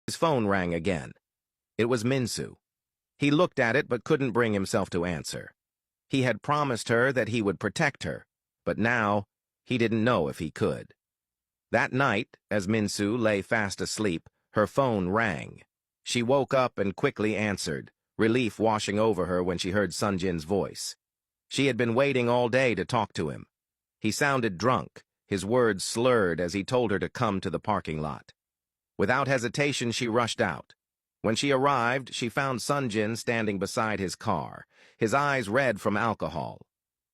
His phone rang again. It was Mensu. He looked at it but couldn't bring himself to answer. He had promised her that he would protect her, but now he didn't know if he could. That night, as Mensu lay fast asleep, her phone rang. She woke up and quickly answered, relief washing over her when she heard Sunjin's voice. She had been waiting all day to talk to him. He sounded drunk, his words slurred as he told her to come to the parking lot. Without hesitation, she rushed out. When she arrived, she found Sunjin standing beside his car, his eyes red from alcohol.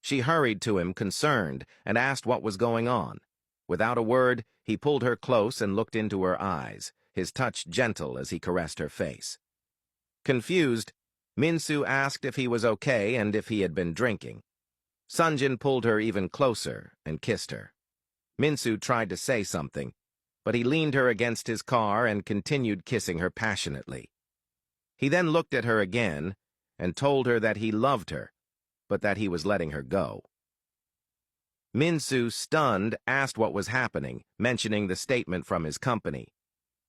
She hurried to him, concerned, and asked what was going on. Without a word, he pulled her close and looked into her eyes, his touch gentle as he caressed her face. Confused, Mensu asked if he was okay and if he had been drinking. Sunjin pulled her even closer and kissed her. Mensu tried to say something, but he leaned her against his car and continued kissing her passionately. He then looked at her again and told her that he loved her, but that he was letting her go. Mensu, stunned, asked what was happening, mentioning the statement from his company.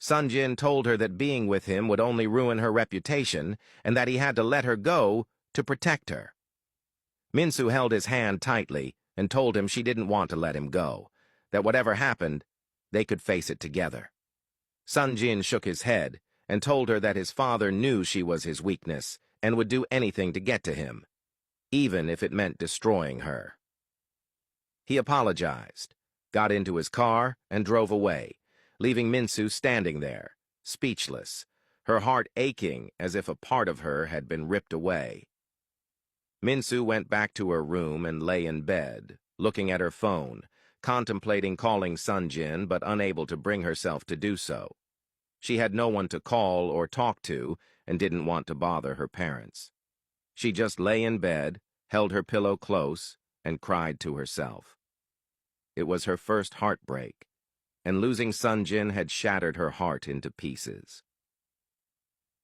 Sunjin told her that being with him would only ruin her reputation and that he had to let her go to protect her. Mensu held his hand tightly and told him she didn't want to let him go, that whatever happened, they could face it together. Sunjin shook his head and told her that his father knew she was his weakness and would do anything to get to him, even if it meant destroying her. He apologized, got into his car, and drove away, leaving Mensu standing there, speechless, her heart aching as if a part of her had been ripped away. Mensu went back to her room and lay in bed, looking at her phone, contemplating calling Sunjin but unable to bring herself to do so. She had no one to call or talk to and didn't want to bother her parents. She just lay in bed, held her pillow close, and cried to herself. It was her first heartbreak, and losing Sunjin had shattered her heart into pieces.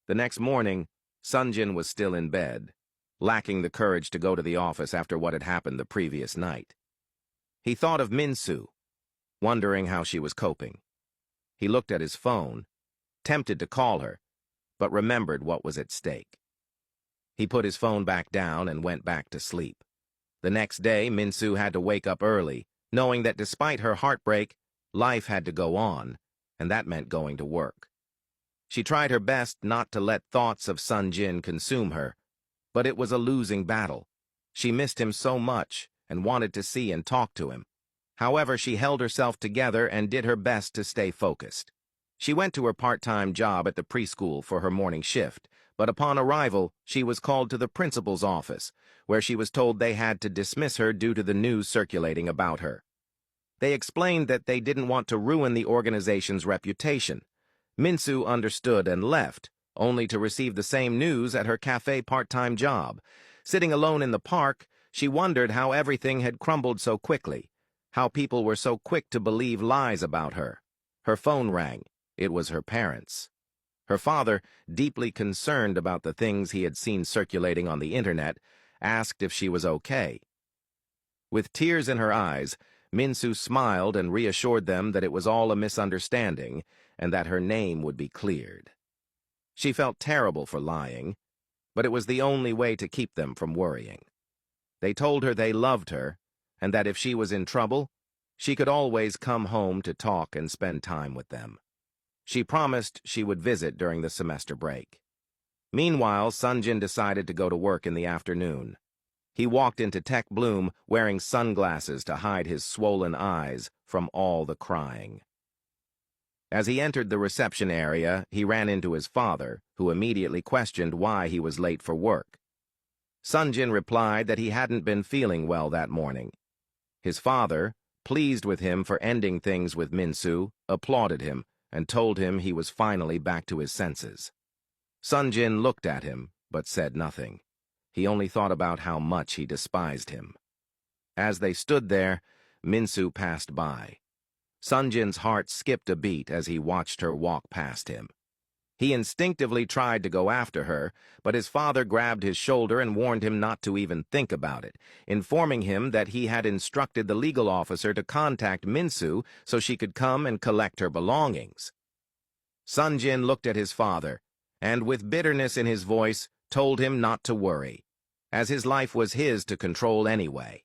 The next morning, Sunjin was still in bed, lacking the courage to go to the office after what had happened the previous night. He thought of Mensu, wondering how she was coping. He looked at his phone, tempted to call her, but remembered what was at stake. He put his phone back down and went back to sleep. The next day, Mensu had to wake up early, knowing that despite her heartbreak, life had to go on, and that meant going to work. She tried her best not to let thoughts of Sunjin consume her, but it was a losing battle. She missed him so much and wanted to see and talk to him. However, she held herself together and did her best to stay focused. She went to her part-time job at the preschool for her morning shift, but upon arrival, she was called to the principal's office, where she was told they had to dismiss her due to the news circulating about her. They explained that they didn't want to ruin the organization's reputation. Mensu understood and left, only to receive the same news at her cafe part-time job. Sitting alone in the park, she wondered how everything had crumbled so quickly, how people were so quick to believe lies about her. Her phone rang. It was her parents. Her father, deeply concerned about the things he had seen circulating on the internet, asked if she was okay. With tears in her eyes, Mensu smiled and reassured them that it was all a misunderstanding and that her name would be cleared. She felt terrible for lying, but it was the only way to keep them from worrying. They told her they loved her and that if she was in trouble, she could always come home to talk and spend time with them. She promised she would visit during the semester break. Meanwhile, Sunjin decided to go to work in the afternoon. He walked into Tech Bloom wearing sunglasses to hide his swollen eyes from all the crying. As he entered the reception area, he ran into his father, who immediately questioned why he was late for work. Sunjin replied that he hadn't been feeling well that morning. His father, pleased with him for ending things with Mensu, applauded him and told him he was finally back to his senses. Sunjin looked at him, but said nothing. He only thought about how much he despised him. As they stood there, Mensu passed by. Sunjin's heart skipped a beat as he watched her walk past him. He instinctively tried to go after her, but his father grabbed his shoulder and warned him not to even think about it, informing him that he had instructed the legal officer to contact Mensu so she could come and collect her belongings. Sunjin looked at his father, and with bitterness in his voice, told him not to worry, as his life was his to control anyway.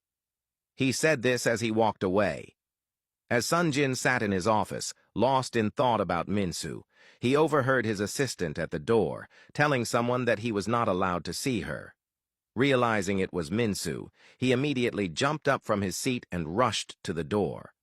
He said this as he walked away. As Sunjin sat in his office, lost in thought about Mensu, he overheard his assistant at the door, telling someone that he was not allowed to see her. Realizing it was Mensu, he immediately jumped up from his seat and rushed to the door.